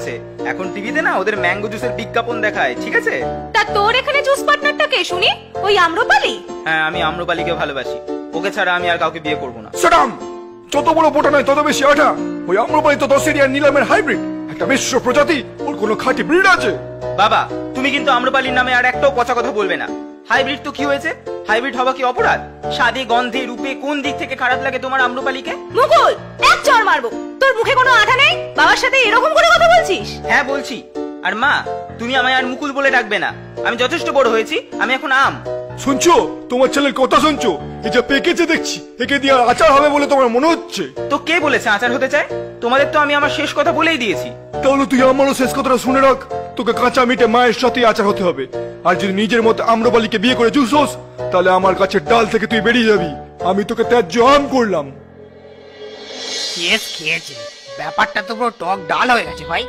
করেছে। এখন টিভিতে না ওদের ম্যাঙ্গো জুসের বিজ্ঞাপন দেখায়, ঠিক আছে? তা তোর এখানে জুস পার্টনারটা কে শুনি? ওই আম্রপালি? হ্যাঁ, আমি আম্রপালিকে ভালোবাসি। ওকে ছাড়া আমি আর কাউকে বিয়ে করবো না। সেটাম, যত বড় বোটা নয় তত বেশি আঠা। ওই আম্রপালি তো 10 এরিয়ার নিলামের হাইব্রিড, একটা মিশ্র প্রজাতি। ওর কোনো খাঁটি ব্রিড আছে? বাবা, তুমি কিন্তু আম্রপালির নামে আর একটাও পচা কথা বলবে না। হাইব্রিড তো কি হয়েছে? হাইব্রিড হওয়া কি অপরাধ? স্বাদে, গন্ধে, রূপে কোন দিক থেকে খারাপ লাগে তোমার আম্রপালিকে? মুকুল, এক চড় মারবো। তোর মুখে কোনো আঠা নেই? বাবার সাথে এরকম করে কথা বলছিস? হ্যাঁ বলছি। আর মা, তুমি আমায় আর মুকুল বলে ডাকবে না। আমি যথেষ্ট বড় হয়েছি, আমি এখন আম। শুনছো? তোমার ছেলের কথা শুনছো? এই যে পেকেছে দেখছি, একে দিয়ে আচার হবে বলে তোমার মনে হচ্ছে? তো কে বলেছে আচার হতে চায়? তোমাদের তো আমি আমার শেষ কথা বলেই দিয়েছি। তাহলে তুই আমারও শেষ কথাটা শুনে রাখ। তোকে কাঁচা মিটে মায়ের সাথে আচার হতে হবে। আর যদি নিজের মতো আম্রপালিকে বিয়ে করে জুস হোস, তাহলে আমার কাছে ডাল থেকে তুই বেরিয়ে যাবি। আমি তোকে ত্যায্য আম করলাম। খেয়েছে, ব্যাপারটা তো পুরো টক ডাল হয়ে গেছে ভাই।